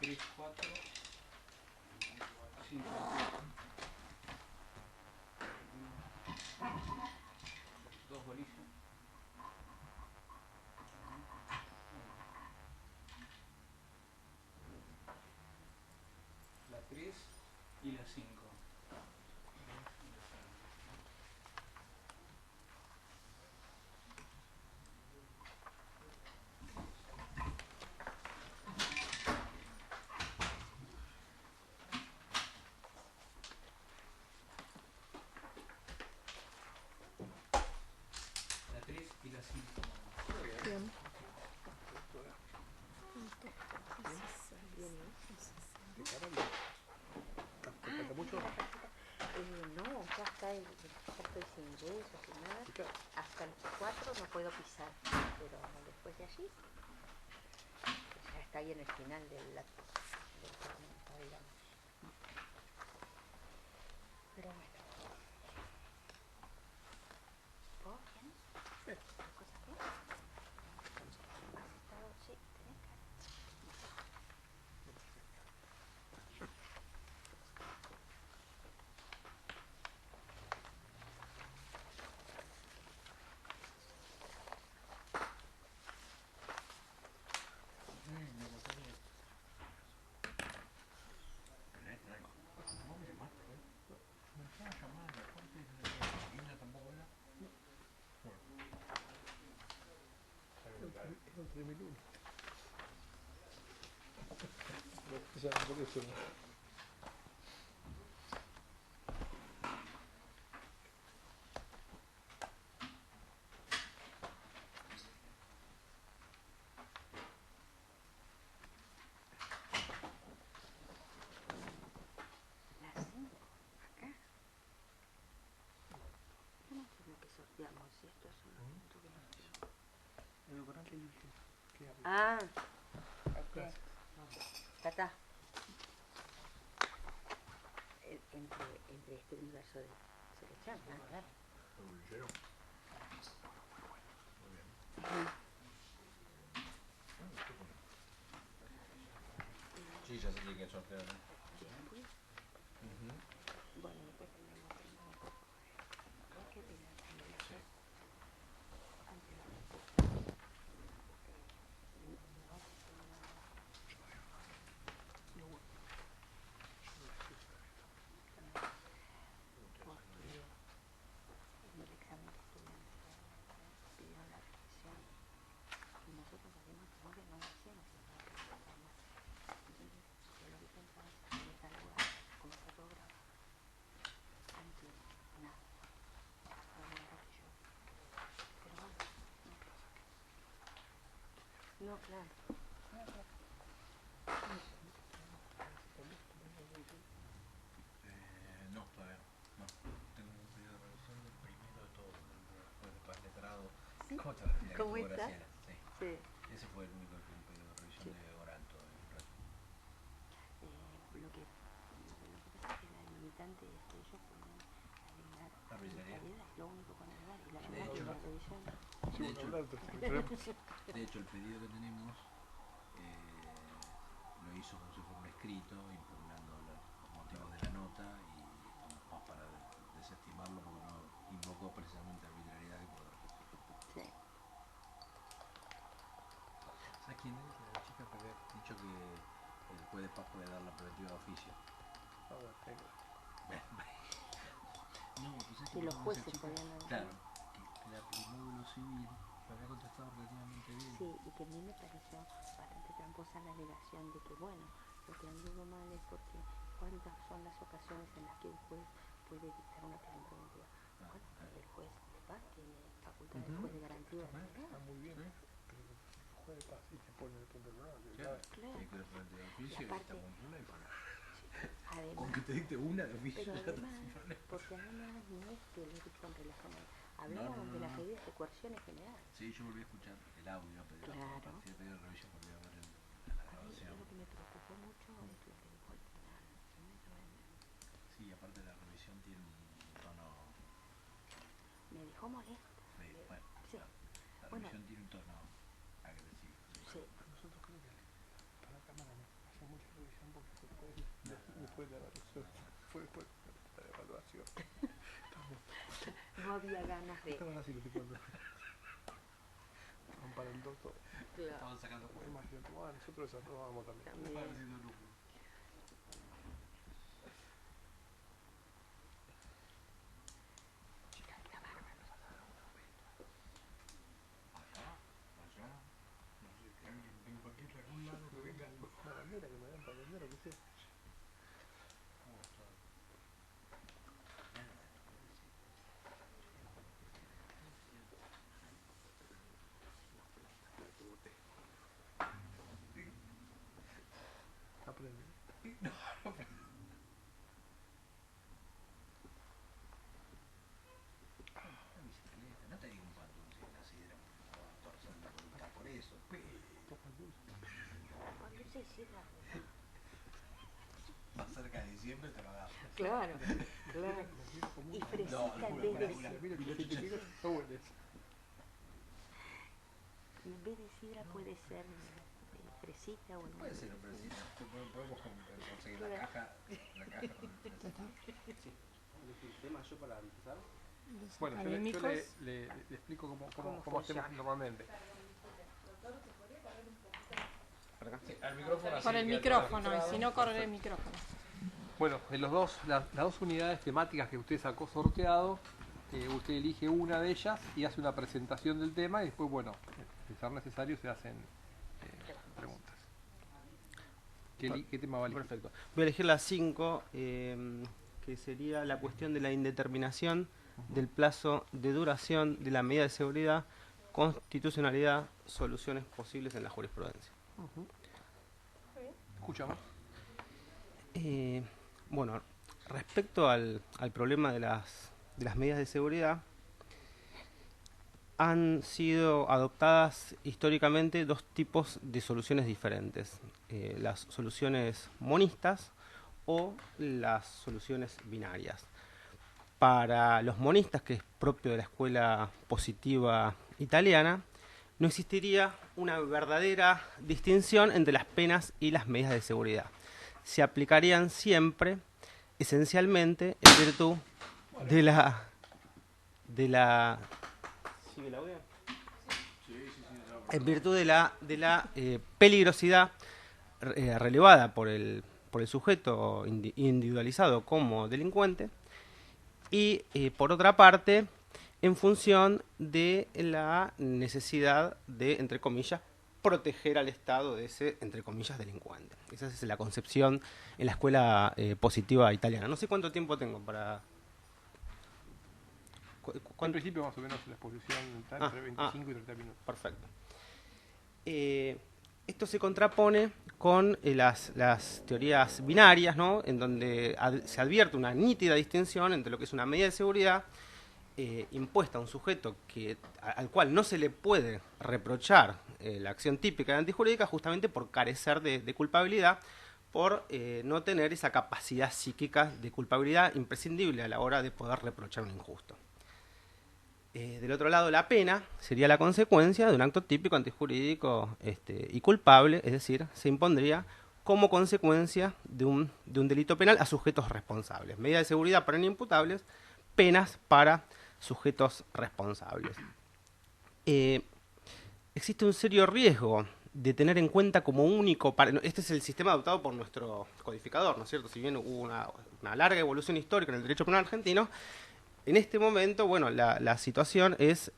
3, 4, 5, 2 bolillas. La 3 y la 5. La 3 y la 5. Bien. ¿Te falta mucho? No, ya está, ya estoy sin hueso, sin nada. Hasta el 4 no puedo pisar, pero después de allí ya está ahí en el final del tormento, digamos. Pero bueno. ¿Vos bien? ¿Cosas bien? ¿Has estado? Sí, tenés cara. ¿Cómo me llamaste? Me estaba llamando, aparte de la niña tampoco era. Bueno. Eran 3001. Ya, por eso no. Las 5, acá. Yo no sé lo que sorteamos, si estos son los puntos que nos dio. El oral elige. ¿Qué habla? Ah, ok. Gracias. Ya está. Entre este universo de selección. Ah, claro. ¿El bolillero? Muy bien. Sí, ya sé que hay que sortear. Después, bueno, después tenemos un poco de bloque de la Sí. ante la respuesta. No, bueno. Yo la estoy sabiendo. Porque en el examen que estudiantes pidieron la revisión y nosotros hacemos como que no lo hacemos y no lo preguntar más. Entonces, yo lo que pensaba es hacer esta lugar, como está todo grabado, no entiendo nada. Lo único que yo. Pero bueno, no, claro. No, claro. No, todavía no. Tengo un pedido de revisión del primero de todos, después de letrado. ¿Sí? ¿Cómo te refieres? ¿Cómo está? Graciela. Sí. Sí. Ese fue el único que fue un pedido de revisión Sí. de oral todavía, un rato. Lo que pasa es que la limitante es que ellos pueden alegar Arbitrariedad. arbitrariedad, es lo único con alegar. Y la De verdad que hecho, la revisión. de Sí, bueno, hecho, hablar, tenemos. de hecho, el pedido que tenemos lo hizo como si fuera un escrito, impugnando los motivos de la nota y estamos más para desestimarlo porque no invocó precisamente arbitrariedad del Poder Ejecutivo. Sí. ¿Sabes quién es? La chica que había dicho que el juez de paz puede dar la preventiva de oficio. Ah, bueno, tengo. No, pues es que Que los esa jueces chica, podían dar. claro, que la módulo civil lo había contestado relativamente bien. Sí, y que a mí me pareció bastante tramposa la alegación de que, bueno, lo que anduvo mal es porque cuántas son las ocasiones en las que un juez puede dictar una prisión preventiva. Bueno, el juez de paz tiene facultad de juez de garantía de Exactamente, está nada. muy bien. Pero el juez de paz y te pone el punto de problema. Claro, Claro. tiene que la preventiva de Y oficio y aparte, estamos en problema. además, Con que te dicte una de oficio pero ya estás además, sin problema. porque además no es que lo dictó en relación a él. No, no, Hablábamos no, de las no. medidas de coerción en general. Sí, yo volví a escuchar el audio, a Claro. partir de pedir revisión volví a ver la A mí grabación. lo que me preocupó mucho es lo que dijo al final. Sí, aparte la revisión tiene un tono. Me dejó molesta. Bueno, Sí. la Bueno, revisión tiene un tono agresivo. sí. Nosotros creo que para la Cámara nos pasamos revisión porque después de la evaluación, fue después de la evaluación. No había ganas de... Estaban así los tipos. Estaban para el doctor. Claro. Estaban sacando cuentas. Imagínate, bueno, nosotros desarrollábamos también. Estaban haciendo números. Allá, no sé, que alguien venga aquí de algún lado que venga algo. Una bandera que me dan para vender o qué sé. ¿Cómo está? Aprende. Una bicicleta, no te digo un pantufla en la sidra, o a torcer la voluntad por eso, pero Toca el dulce. Cuando se hiciera... más cerca de diciembre te lo agarras. Claro, claro. Las miras como Y una. fresita No, en una- vez de... una- Las miras que te pican, no hueles. En vez de sidra puede ser fresita o Puede ser, pero sí, podemos conseguir la caja con ¿El tema yo para empezar? Bueno, yo le explico cómo hacemos normalmente. al micrófono así. Con el que micrófono, y si no, corre el micrófono. Bueno, de las dos unidades temáticas que usted sacó sorteado, usted elige una de ellas y hace una presentación del tema y después, bueno, si ser necesario, se hacen preguntas. ¿Qué tema va a elegir? Perfecto. Voy a elegir la 5, que sería la cuestión de la indeterminación del plazo de duración de la medida de seguridad, constitucionalidad, soluciones posibles en la jurisprudencia. Escuchamos. Bueno, respecto al problema de las medidas de seguridad, han sido adoptadas históricamente dos tipos de soluciones diferentes. Las soluciones monistas o las soluciones binarias. Para los monistas, que es propio de la escuela positiva italiana, no existiría una verdadera distinción entre las penas y las medidas de seguridad. Se aplicarían siempre, esencialmente, en virtud de la ¿sigue el audio? En virtud de la peligrosidad relevada por el sujeto individualizado como delincuente, y por otra parte en función de la necesidad de, entre comillas, proteger al Estado de ese, entre comillas, delincuente. Esa es la concepción en la escuela positiva italiana. No sé cuánto tiempo tengo para... En principio, más o menos, la exposición está entre 25 y 30 minutos. Perfecto. Esto se contrapone con las teorías binarias, ¿no? En donde se advierte una nítida distinción entre lo que es una medida de seguridad impuesta a un sujeto al cual no se le puede reprochar la acción típica de antijurídica, justamente por carecer de culpabilidad, por no tener esa capacidad psíquica de culpabilidad imprescindible a la hora de poder reprochar un injusto. Del otro lado, la pena sería la consecuencia de un acto típico antijurídico y culpable, es decir, se impondría como consecuencia de un delito penal a sujetos responsables. Medida de seguridad para inimputables, penas para sujetos responsables. Existe un serio riesgo de tener en cuenta como único... Este es el sistema adoptado por nuestro codificador, ¿no es cierto? Si bien hubo una larga evolución histórica en el derecho penal argentino, en este momento, bueno, la situación es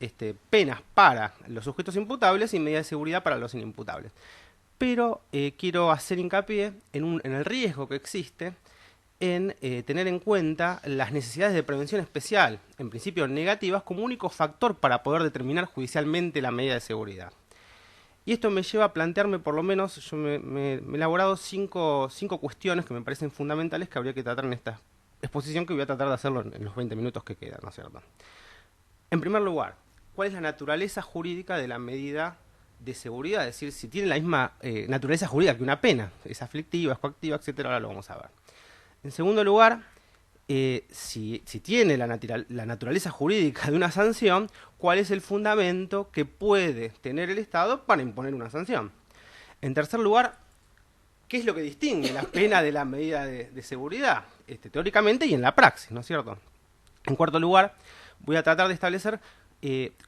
penas para los sujetos imputables y medidas de seguridad para los inimputables. Pero quiero hacer hincapié en el riesgo que existe en tener en cuenta las necesidades de prevención especial, en principio negativas, como único factor para poder determinar judicialmente la medida de seguridad. Y esto me lleva a plantearme, por lo menos, yo me he elaborado cinco cuestiones que me parecen fundamentales que habría que tratar en esta exposición, que voy a tratar de hacerlo en los 20 minutos que quedan, ¿no es cierto? En primer lugar, ¿cuál es la naturaleza jurídica de la medida de seguridad? Es decir, si tiene la misma naturaleza jurídica que una pena, es aflictiva, es coactiva, etcétera, ahora lo vamos a ver. En segundo lugar, si tiene la naturaleza jurídica de una sanción, ¿cuál es el fundamento que puede tener el Estado para imponer una sanción? En tercer lugar, ¿qué es lo que distingue la pena de la medida de seguridad? Teóricamente y en la praxis, ¿no es cierto? En cuarto lugar, voy a tratar de establecer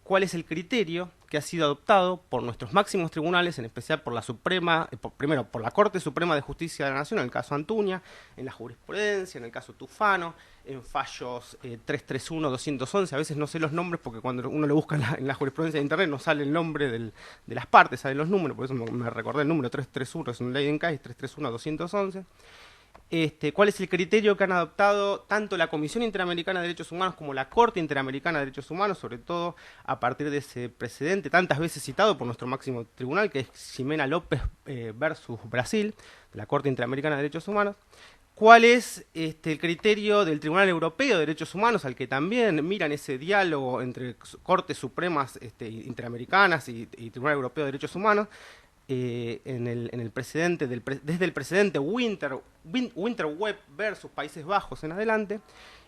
cuál es el criterio que ha sido adoptado por nuestros máximos tribunales, en especial por la Suprema, primero por la Corte Suprema de Justicia de la Nación, en el caso Antuña, en la jurisprudencia, en el caso Tufano, en fallos 331, 211, a veces no sé los nombres porque cuando uno lo busca en la jurisprudencia de internet no sale el nombre de las partes, salen los números, por eso me recordé el número 331, es un Leiden Case, 331, 211. ¿Cuál es el criterio que han adoptado tanto la Comisión Interamericana de Derechos Humanos como la Corte Interamericana de Derechos Humanos, sobre todo a partir de ese precedente tantas veces citado por nuestro máximo tribunal, que es Ximena López versus Brasil, de la Corte Interamericana de Derechos Humanos? ¿Cuál es el criterio del Tribunal Europeo de Derechos Humanos, al que también miran ese diálogo entre Cortes Supremas Interamericanas y Tribunal Europeo de Derechos Humanos? En el precedente desde el precedente Winterweb versus Países Bajos en adelante,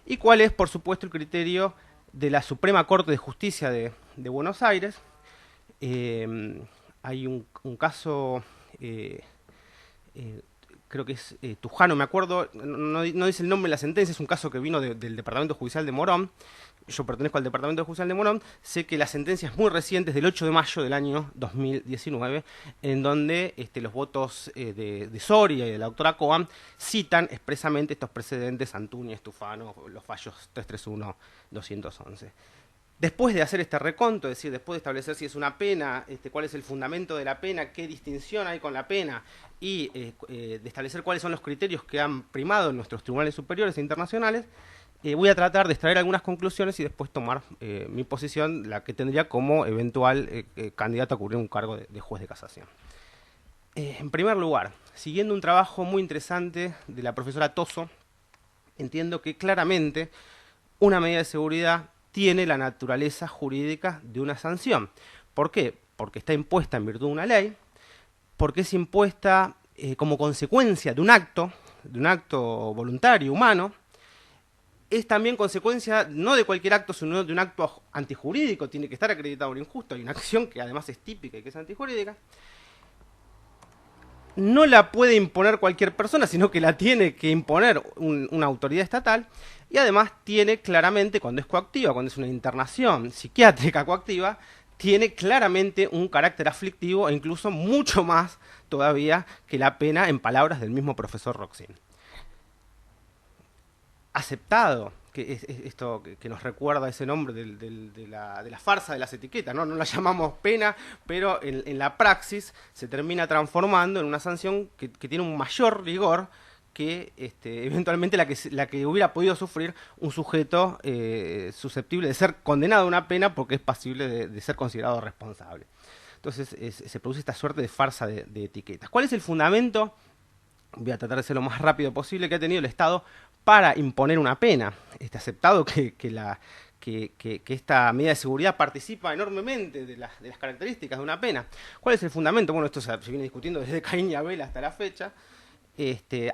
y cuál es, por supuesto, el criterio de la Suprema Corte de Justicia de Buenos Aires. Hay un caso, creo que es Tujano, me acuerdo, no dice el nombre de la sentencia, es un caso que vino del Departamento Judicial de Morón. Yo pertenezco al Departamento Judicial de Morón, sé que la sentencia es muy reciente, es del 8 de mayo del año 2019, en donde los votos de Soria y de la doctora Coan citan expresamente estos precedentes, Antuña, Estufano, los fallos 331, 211. Después de hacer este reconto, es decir, después de establecer si es una pena, cuál es el fundamento de la pena, qué distinción hay con la pena, y de establecer cuáles son los criterios que han primado en nuestros tribunales superiores e internacionales, voy a tratar de extraer algunas conclusiones y después tomar mi posición, la que tendría como eventual candidato a cubrir un cargo de juez de casación. En primer lugar, siguiendo un trabajo muy interesante de la profesora Toso, entiendo que claramente una medida de seguridad tiene la naturaleza jurídica de una sanción. ¿Por qué? Porque está impuesta en virtud de una ley, porque es impuesta como consecuencia de un acto voluntario, humano. Es también consecuencia no de cualquier acto, sino de un acto antijurídico, tiene que estar acreditado por injusto, hay una acción que además es típica y que es antijurídica. No la puede imponer cualquier persona, sino que la tiene que imponer una autoridad estatal, y además tiene claramente, cuando es coactiva, cuando es una internación psiquiátrica coactiva, tiene claramente un carácter aflictivo e incluso mucho más todavía que la pena, en palabras del mismo profesor Roxin. Aceptado, que es esto que nos recuerda ese nombre de la farsa de las etiquetas, no la llamamos pena, pero en la praxis se termina transformando en una sanción que tiene un mayor rigor que eventualmente la que hubiera podido sufrir un sujeto susceptible de ser condenado a una pena porque es pasible de ser considerado responsable. Entonces se produce esta suerte de farsa de etiquetas. ¿Cuál es el fundamento? Voy a tratar de ser lo más rápido posible, que ha tenido el Estado para imponer una pena. Aceptado que esta medida de seguridad participa enormemente de las características de una pena. ¿Cuál es el fundamento? Bueno, esto se viene discutiendo desde Caín y Abel hasta la fecha.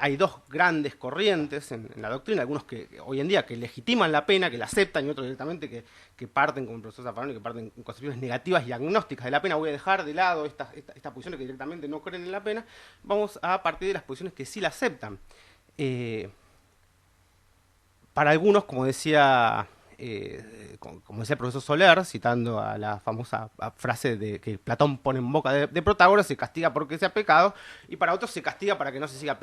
Hay dos grandes corrientes en la doctrina, algunos que hoy en día que legitiman la pena, que la aceptan, y otros directamente que parten, como el profesor Zaffaroni, que parten en concepciones negativas y agnósticas de la pena. Voy a dejar de lado estas posiciones que directamente no creen en la pena. Vamos a partir de las posiciones que sí la aceptan. Para algunos, como decía el profesor Soler, citando a la famosa frase de que Platón pone en boca de Protágoras, se castiga porque sea pecado, y para otros se castiga para que no se siga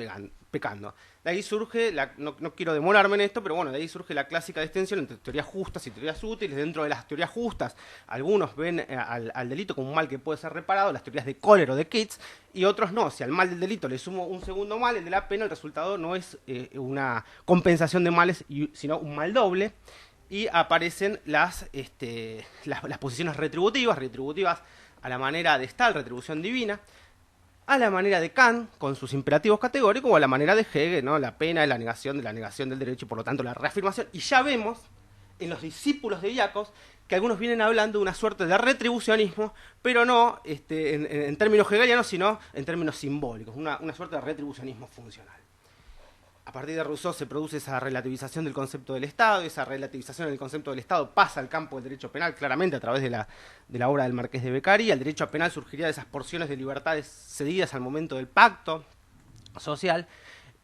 pecando. De ahí surge, no quiero demorarme en esto, pero bueno, de ahí surge la clásica distinción entre teorías justas y teorías útiles. Dentro de las teorías justas, algunos ven al delito como un mal que puede ser reparado, las teorías de Kohler o de Keats, y otros no. Si al mal del delito le sumo un segundo mal, el de la pena, el resultado no es una compensación de males, sino un mal doble. Y aparecen las posiciones retributivas a la manera de Stahl, retribución divina, a la manera de Kant, con sus imperativos categóricos, o a la manera de Hegel, ¿no? La pena es la negación del derecho y por lo tanto la reafirmación. Y ya vemos en los discípulos de Iacos que algunos vienen hablando de una suerte de retribucionismo, pero no en términos hegelianos, sino en términos simbólicos, una suerte de retribucionismo funcional. A partir de Rousseau se produce esa relativización del concepto del Estado, y esa relativización del concepto del Estado pasa al campo del derecho penal, claramente a través de la obra del Marqués de Beccaria. El derecho penal surgiría de esas porciones de libertades cedidas al momento del pacto social.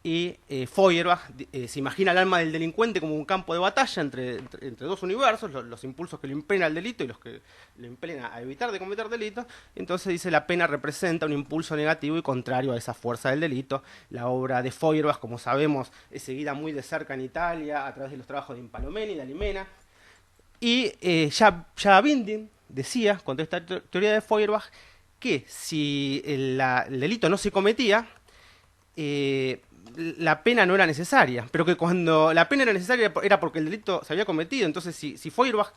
Y Feuerbach se imagina el alma del delincuente como un campo de batalla entre dos universos, los impulsos que lo impelen al delito y los que lo impelen a evitar de cometer delitos. Entonces dice, la pena representa un impulso negativo y contrario a esa fuerza del delito. La obra de Feuerbach, como sabemos, es seguida muy de cerca en Italia a través de los trabajos de Impalomeni y de Alimena. Y ya Binding decía, contra esta teoría de Feuerbach, que si el delito no se cometía, la pena no era necesaria, pero que cuando la pena era necesaria era porque el delito se había cometido. Entonces, si Feuerbach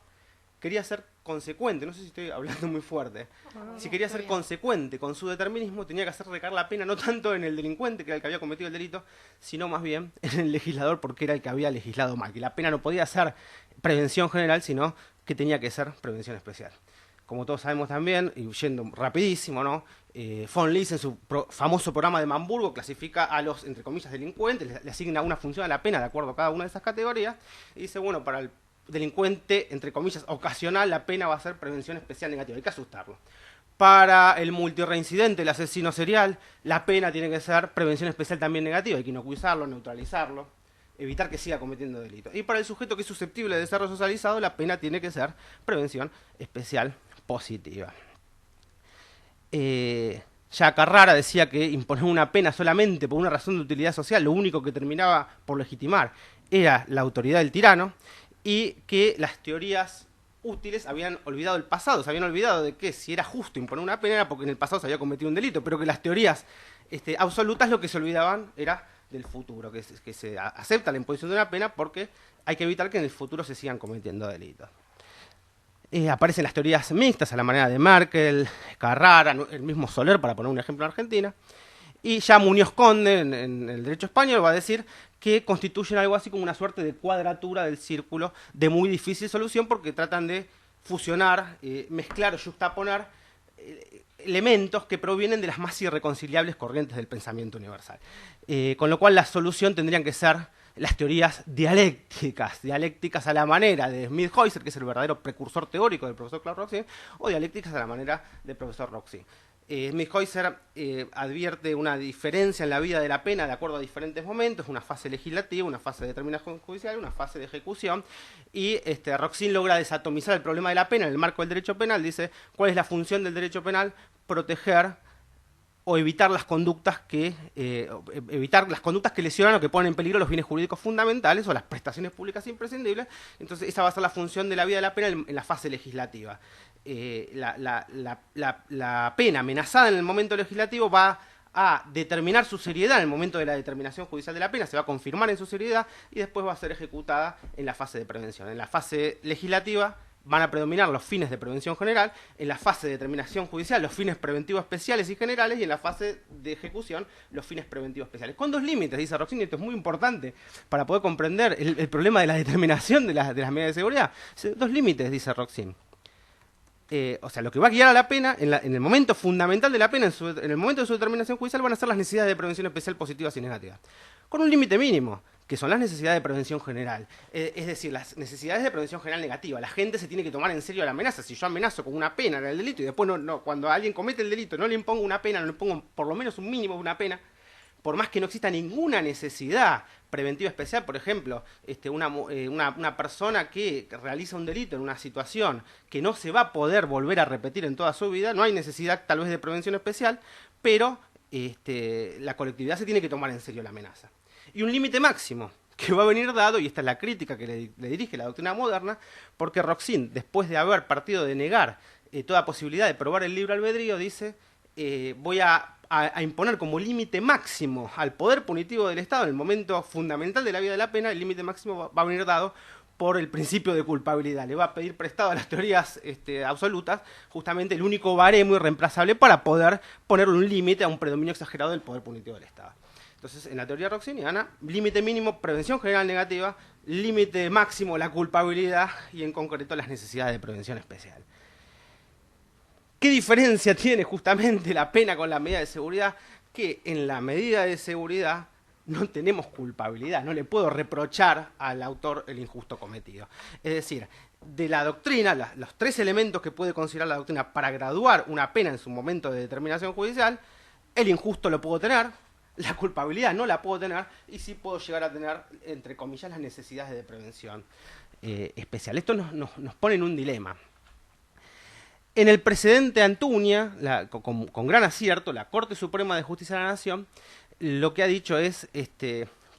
quería ser consecuente, no sé si estoy hablando muy fuerte, si quería ser consecuente con su determinismo, tenía que hacer recaer la pena no tanto en el delincuente, que era el que había cometido el delito, sino más bien en el legislador, porque era el que había legislado mal, que la pena no podía ser prevención general, sino que tenía que ser prevención especial. Como todos sabemos también, y yendo rapidísimo, ¿no? Von Lise en su famoso programa de Hamburgo clasifica a los, entre comillas, delincuentes, le asigna una función a la pena de acuerdo a cada una de esas categorías, y dice, bueno, para el delincuente, entre comillas, ocasional, la pena va a ser prevención especial negativa, hay que asustarlo. Para el multireincidente, el asesino serial, la pena tiene que ser prevención especial también negativa, hay que inoculizarlo, neutralizarlo, evitar que siga cometiendo delitos. Y para el sujeto que es susceptible de desarrollo socializado, la pena tiene que ser prevención especial positiva. Ya Carrara decía que imponer una pena solamente por una razón de utilidad social, lo único que terminaba por legitimar era la autoridad del tirano, y que las teorías útiles habían olvidado el pasado, se habían olvidado de que si era justo imponer una pena era porque en el pasado se había cometido un delito, pero que las teorías absolutas lo que se olvidaban era del futuro, que se acepta la imposición de una pena porque hay que evitar que en el futuro se sigan cometiendo delitos. Aparecen las teorías mixtas a la manera de Merkel, Carrara, el mismo Soler, para poner un ejemplo en Argentina. Y ya Muñoz Conde, en el derecho español, va a decir que constituyen algo así como una suerte de cuadratura del círculo de muy difícil solución porque tratan de fusionar, mezclar o juxtaponer elementos que provienen de las más irreconciliables corrientes del pensamiento universal. Con lo cual la solución tendrían que ser las teorías dialécticas a la manera de Schmidt-Heuser, que es el verdadero precursor teórico del profesor Klaus Roxin, o dialécticas a la manera del profesor Roxin. Schmidt-Heuser advierte una diferencia en la vida de la pena de acuerdo a diferentes momentos, una fase legislativa, una fase de determinación judicial, una fase de ejecución, y Roxin logra desatomizar el problema de la pena en el marco del derecho penal. Dice, ¿cuál es la función del derecho penal? Proteger o evitar las conductas que lesionan o que ponen en peligro los bienes jurídicos fundamentales o las prestaciones públicas imprescindibles. Entonces esa va a ser la función de la vida de la pena en la fase legislativa. La pena amenazada en el momento legislativo va a determinar su seriedad en el momento de la determinación judicial de la pena, se va a confirmar en su seriedad y después va a ser ejecutada en la fase de prevención. En la fase legislativa van a predominar los fines de prevención general, en la fase de determinación judicial los fines preventivos especiales y generales, y en la fase de ejecución los fines preventivos especiales. Con dos límites, dice Roxin, y esto es muy importante para poder comprender el problema de la determinación de las medidas de seguridad. Dos límites, dice Roxin. O sea, lo que va a guiar a la pena, en el momento fundamental de la pena, en el momento de su determinación judicial, van a ser las necesidades de prevención especial positivas y negativas. Con un límite mínimo, que son las necesidades de prevención general. Es decir, las necesidades de prevención general negativa. La gente se tiene que tomar en serio la amenaza. Si yo amenazo con una pena en el delito y después cuando alguien comete el delito no le impongo una pena, no le pongo por lo menos un mínimo de una pena, por más que no exista ninguna necesidad preventiva especial, por ejemplo, una persona que realiza un delito en una situación que no se va a poder volver a repetir en toda su vida, no hay necesidad tal vez de prevención especial, pero la colectividad se tiene que tomar en serio la amenaza. Y un límite máximo que va a venir dado, y esta es la crítica que le dirige la doctrina moderna, porque Roxin, después de haber partido de negar toda posibilidad de probar el libre albedrío, dice, voy a imponer como límite máximo al poder punitivo del Estado en el momento fundamental de la vida de la pena, el límite máximo va a venir dado por el principio de culpabilidad. Le va a pedir prestado a las teorías absolutas justamente el único baremo irreemplazable para poder ponerle un límite a un predominio exagerado del poder punitivo del Estado. Entonces, en la teoría roxiniana, límite mínimo, prevención general negativa, límite máximo, la culpabilidad y, en concreto, las necesidades de prevención especial. ¿Qué diferencia tiene justamente la pena con la medida de seguridad? Que en la medida de seguridad no tenemos culpabilidad, no le puedo reprochar al autor el injusto cometido. Es decir, de la doctrina, los tres elementos que puede considerar la doctrina para graduar una pena en su momento de determinación judicial, el injusto lo puedo tener, la culpabilidad no la puedo tener y sí puedo llegar a tener, entre comillas, las necesidades de prevención especial. Esto nos pone en un dilema. En el precedente Antuña, con gran acierto, la Corte Suprema de Justicia de la Nación lo que ha dicho es,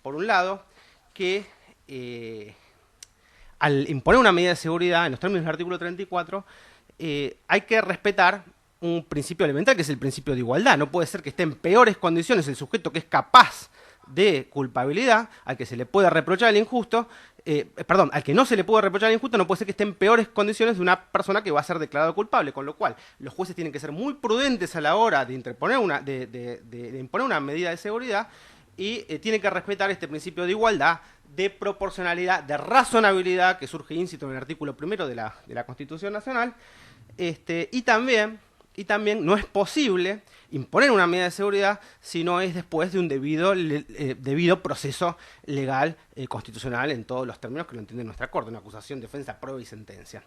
por un lado, que al imponer una medida de seguridad, en los términos del artículo 34, hay que respetar un principio elemental, que es el principio de igualdad. No puede ser que esté en peores condiciones el sujeto que es capaz de culpabilidad, al que se le puede reprochar el injusto, al que no se le puede reprochar el injusto, no puede ser que esté en peores condiciones de una persona que va a ser declarado culpable, con lo cual los jueces tienen que ser muy prudentes a la hora de imponer una medida de seguridad y tienen que respetar este principio de igualdad, de proporcionalidad, de razonabilidad, que surge íncito en el artículo 1 de la Constitución Nacional, y también no es posible imponer una medida de seguridad si no es después de un debido proceso legal constitucional en todos los términos que lo entiende nuestra Corte, una acusación, defensa, prueba y sentencia.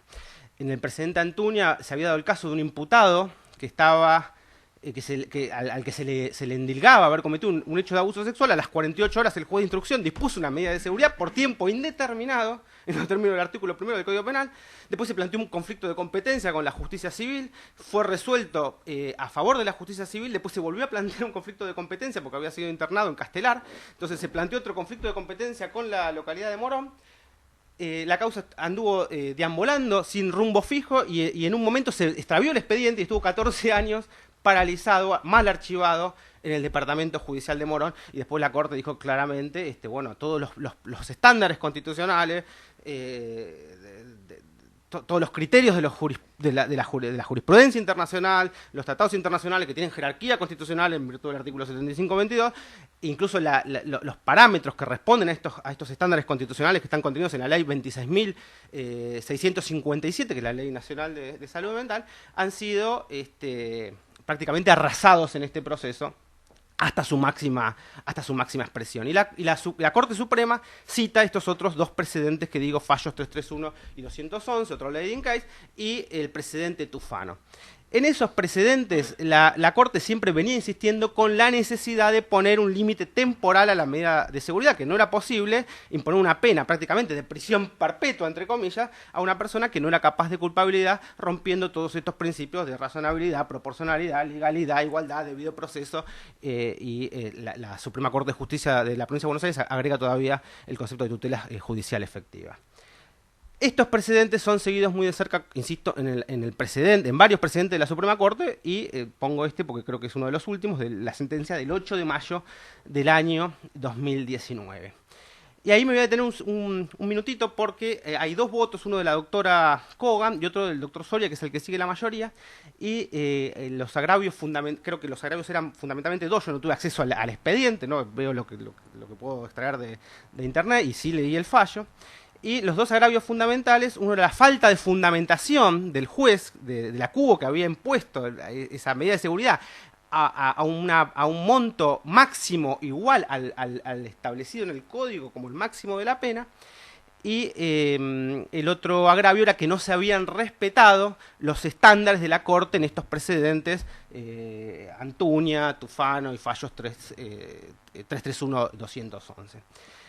En el precedente Antuña se había dado el caso de un imputado que estaba al que se le endilgaba haber cometido un hecho de abuso sexual. A las 48 horas el juez de instrucción dispuso una medida de seguridad por tiempo indeterminado, en los términos del artículo 1 del Código Penal. Después se planteó un conflicto de competencia con la justicia civil, fue resuelto a favor de la justicia civil. Después se volvió a plantear un conflicto de competencia porque había sido internado en Castelar, entonces se planteó otro conflicto de competencia con la localidad de Morón. La causa anduvo deambulando sin rumbo fijo y en un momento se extravió el expediente y estuvo 14 años paralizado, mal archivado en el Departamento Judicial de Morón, y después la Corte dijo claramente, todos los estándares constitucionales, todos los criterios de la jurisprudencia internacional, los tratados internacionales que tienen jerarquía constitucional en virtud del artículo 75-22, incluso los parámetros que responden a estos estándares constitucionales que están contenidos en la ley 26.657, que es la Ley Nacional de Salud Mental, han sido prácticamente arrasados en este proceso hasta su máxima expresión. Y la Corte Suprema cita estos otros dos precedentes que digo, fallos 331 y 211, otro leading case, y el precedente Tufano. En esos precedentes, la Corte siempre venía insistiendo con la necesidad de poner un límite temporal a la medida de seguridad, que no era posible imponer una pena prácticamente de prisión perpetua, entre comillas, a una persona que no era capaz de culpabilidad, rompiendo todos estos principios de razonabilidad, proporcionalidad, legalidad, igualdad, debido proceso, la Suprema Corte de Justicia de la Provincia de Buenos Aires agrega todavía el concepto de tutela judicial efectiva. Estos precedentes son seguidos muy de cerca, insisto, en varios precedentes de la Suprema Corte, y pongo porque creo que es uno de los últimos, de la sentencia del 8 de mayo del año 2019. Y ahí me voy a detener un minutito porque hay dos votos, uno de la doctora Kogan y otro del doctor Soria, que es el que sigue la mayoría, y los agravios, creo que los agravios eran fundamentalmente dos. Yo no tuve acceso al expediente, ¿no? Veo lo que puedo extraer de internet y sí leí el fallo. Y los dos agravios fundamentales, uno era la falta de fundamentación del juez, de la CUBO, que había impuesto esa medida de seguridad a un monto máximo igual al establecido en el código como el máximo de la pena. Y el otro agravio era que no se habían respetado los estándares de la Corte en estos precedentes, Antuña, Tufano y fallos 331-211.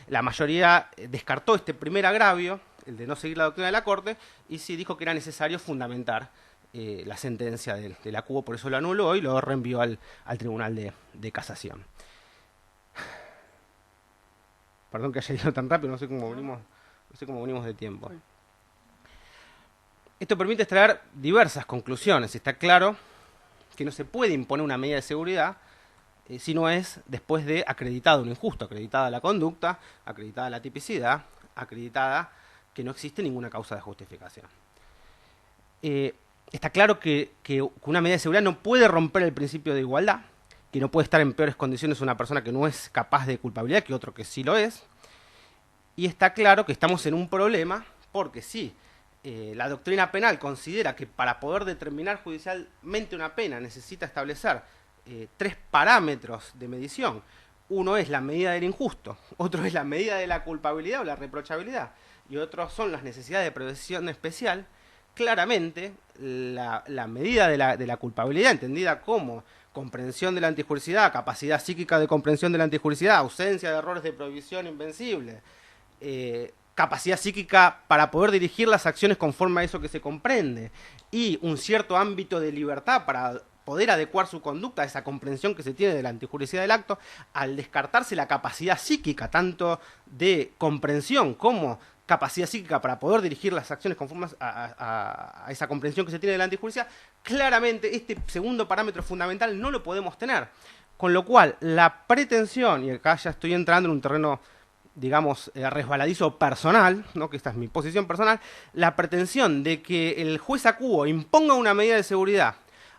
La mayoría descartó este primer agravio, el de no seguir la doctrina de la Corte, y sí dijo que era necesario fundamentar la sentencia de la CUBO, por eso lo anuló y lo reenvió al Tribunal de Casación. Perdón que haya ido tan rápido, no sé cómo venimos de tiempo. Esto permite extraer diversas conclusiones. Está claro que no se puede imponer una medida de seguridad si no es después de acreditado un injusto, acreditada la conducta, acreditada la tipicidad, acreditada que no existe ninguna causa de justificación. Está claro que una medida de seguridad no puede romper el principio de igualdad, que no puede estar en peores condiciones una persona que no es capaz de culpabilidad que otro que sí lo es. Y está claro que estamos en un problema porque si la doctrina penal considera que para poder determinar judicialmente una pena necesita establecer tres parámetros de medición. Uno es la medida del injusto, otro es la medida de la culpabilidad o la reprochabilidad, y otros son las necesidades de prevención especial. claramente la medida de la culpabilidad, entendida como comprensión de la antijuricidad, capacidad psíquica de comprensión de la antijuricidad, ausencia de errores de prohibición invencible, capacidad psíquica para poder dirigir las acciones conforme a eso que se comprende, y un cierto ámbito de libertad para poder adecuar su conducta a esa comprensión que se tiene de la antijuricidad del acto, al descartarse la capacidad psíquica, tanto de comprensión como capacidad psíquica para poder dirigir las acciones conforme a esa comprensión que se tiene de la antijuricidad, claramente este segundo parámetro fundamental no lo podemos tener. Con lo cual, la pretensión, y acá ya estoy entrando en un terreno, digamos, resbaladizo personal, ¿no?, que esta es mi posición personal, la pretensión de que el juez acuo imponga una medida de seguridad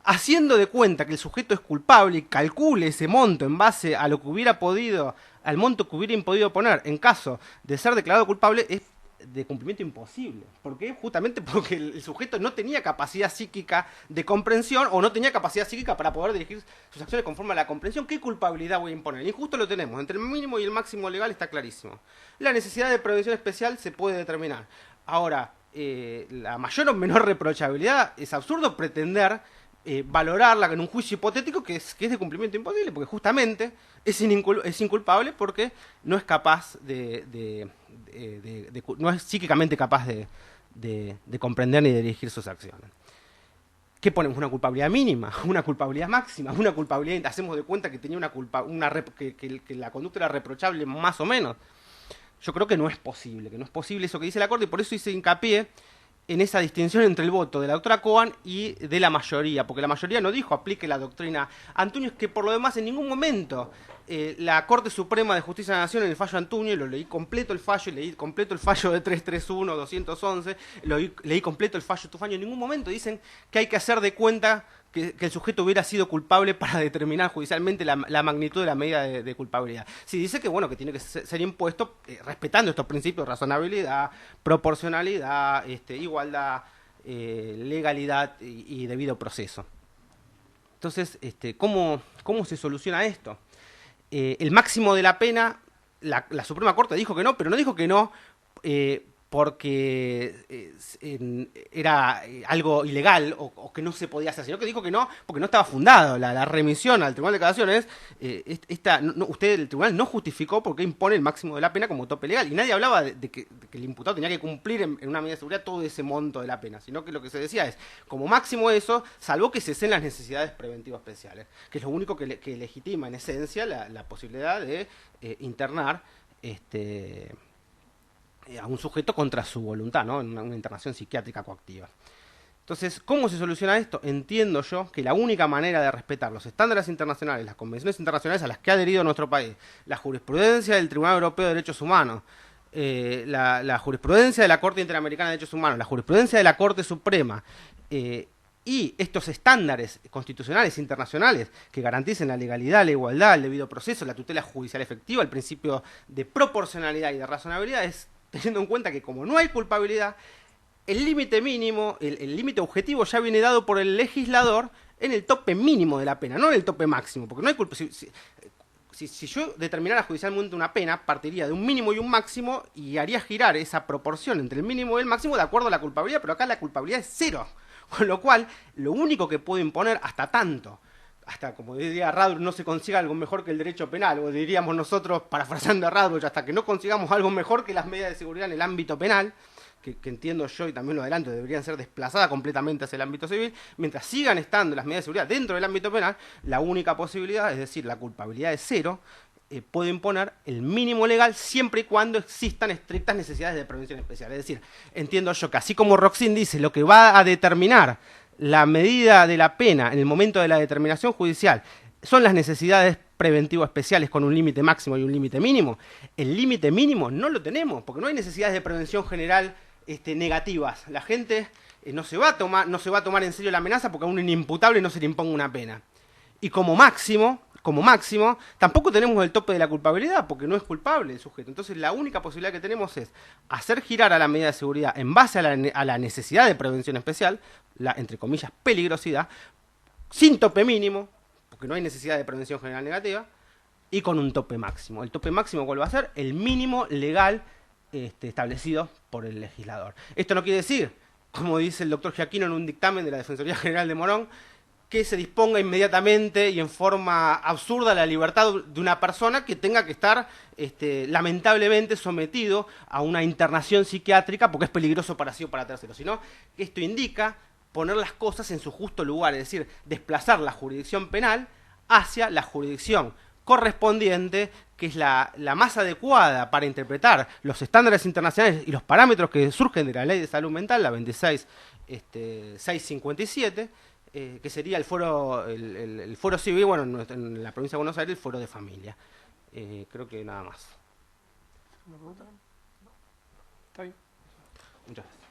haciendo de cuenta que el sujeto es culpable y calcule ese monto en base a lo que hubiera podido, al monto que hubiera podido poner en caso de ser declarado culpable, es de cumplimiento imposible. ¿Por qué? Justamente porque el sujeto no tenía capacidad psíquica de comprensión o no tenía capacidad psíquica para poder dirigir sus acciones conforme a la comprensión. ¿Qué culpabilidad voy a imponer? El injusto lo tenemos. Entre el mínimo y el máximo legal está clarísimo. La necesidad de prevención especial se puede determinar. Ahora, la mayor o menor reprochabilidad, es absurdo pretender valorarla en un juicio hipotético que es de cumplimiento imposible, porque justamente es inculpable porque no es capaz no es psíquicamente capaz de comprender ni de dirigir sus acciones. ¿Qué ponemos? ¿Una culpabilidad mínima? ¿Una culpabilidad máxima? ¿Una culpabilidad? ¿Hacemos de cuenta que tenía que la conducta era reprochable más o menos? Yo creo que no es posible eso que dice la Corte, y por eso hice hincapié en esa distinción entre el voto de la doctora Cohen y de la mayoría, porque la mayoría no dijo aplique la doctrina Antuño, que por lo demás en ningún momento la Corte Suprema de Justicia de la Nación en el fallo Antuño, y lo leí completo el fallo, leí completo el fallo de 331, 211, leí completo el fallo Tufaño, en ningún momento dicen que hay que hacer de cuenta que el sujeto hubiera sido culpable para determinar judicialmente la magnitud de la medida de culpabilidad. Sí, dice que bueno, que tiene que ser impuesto respetando estos principios de razonabilidad, proporcionalidad, igualdad, legalidad y debido proceso. Entonces, ¿cómo se soluciona esto? El máximo de la pena, la Suprema Corte dijo que no, pero no dijo que no porque era algo ilegal o que no se podía hacer, sino que dijo que no porque no estaba fundado. La remisión al Tribunal de Casación es, el Tribunal no justificó por qué impone el máximo de la pena como tope legal, y nadie hablaba de que el imputado tenía que cumplir en una medida de seguridad todo ese monto de la pena, sino que lo que se decía es, como máximo eso, salvo que cesen las necesidades preventivas especiales, que es lo único que legitima en esencia la posibilidad de internar a un sujeto contra su voluntad, ¿no?, en una internación psiquiátrica coactiva. Entonces, ¿cómo se soluciona esto? Entiendo yo que la única manera de respetar los estándares internacionales, las convenciones internacionales a las que ha adherido nuestro país, la jurisprudencia del Tribunal Europeo de Derechos Humanos, la jurisprudencia de la Corte Interamericana de Derechos Humanos, la jurisprudencia de la Corte Suprema, y estos estándares constitucionales internacionales que garanticen la legalidad, la igualdad, el debido proceso, la tutela judicial efectiva, el principio de proporcionalidad y de razonabilidad, es teniendo en cuenta que como no hay culpabilidad, el límite mínimo, el límite objetivo ya viene dado por el legislador en el tope mínimo de la pena, no en el tope máximo, porque no hay culpa. Si yo determinara judicialmente una pena, partiría de un mínimo y un máximo y haría girar esa proporción entre el mínimo y el máximo de acuerdo a la culpabilidad, pero acá la culpabilidad es cero, con lo cual lo único que puedo imponer hasta como diría Radbruch, no se consiga algo mejor que el derecho penal, o diríamos nosotros, parafraseando a Radbruch, hasta que no consigamos algo mejor que las medidas de seguridad en el ámbito penal, que entiendo yo y también lo adelanto, deberían ser desplazadas completamente hacia el ámbito civil, mientras sigan estando las medidas de seguridad dentro del ámbito penal, la única posibilidad, es decir, la culpabilidad es cero, puedo imponer el mínimo legal siempre y cuando existan estrictas necesidades de prevención especial. Es decir, entiendo yo que así como Roxin dice, lo que va a determinar la medida de la pena en el momento de la determinación judicial son las necesidades preventivas especiales con un límite máximo y un límite mínimo. El límite mínimo no lo tenemos, porque no hay necesidades de prevención general negativas. La gente no se va a tomar en serio la amenaza porque a un inimputable no se le imponga una pena. Y como máximo, tampoco tenemos el tope de la culpabilidad, porque no es culpable el sujeto. Entonces la única posibilidad que tenemos es hacer girar a la medida de seguridad en base a la necesidad de prevención especial, la, entre comillas, peligrosidad, sin tope mínimo, porque no hay necesidad de prevención general negativa, y con un tope máximo. El tope máximo, ¿cuál va a ser? El mínimo legal establecido por el legislador. Esto no quiere decir como dice el doctor Giaquino en un dictamen de la Defensoría General de Morón, que se disponga inmediatamente y en forma absurda la libertad de una persona que tenga que estar lamentablemente sometido a una internación psiquiátrica porque es peligroso para sí o para terceros, sino que esto indica poner las cosas en su justo lugar, es decir, desplazar la jurisdicción penal hacia la jurisdicción correspondiente, que es la más adecuada para interpretar los estándares internacionales y los parámetros que surgen de la Ley de Salud Mental, la 26.657, que sería el foro civil, bueno, en la provincia de Buenos Aires, el foro de familia. Creo que nada más. ¿Una pregunta? Está bien. Muchas gracias.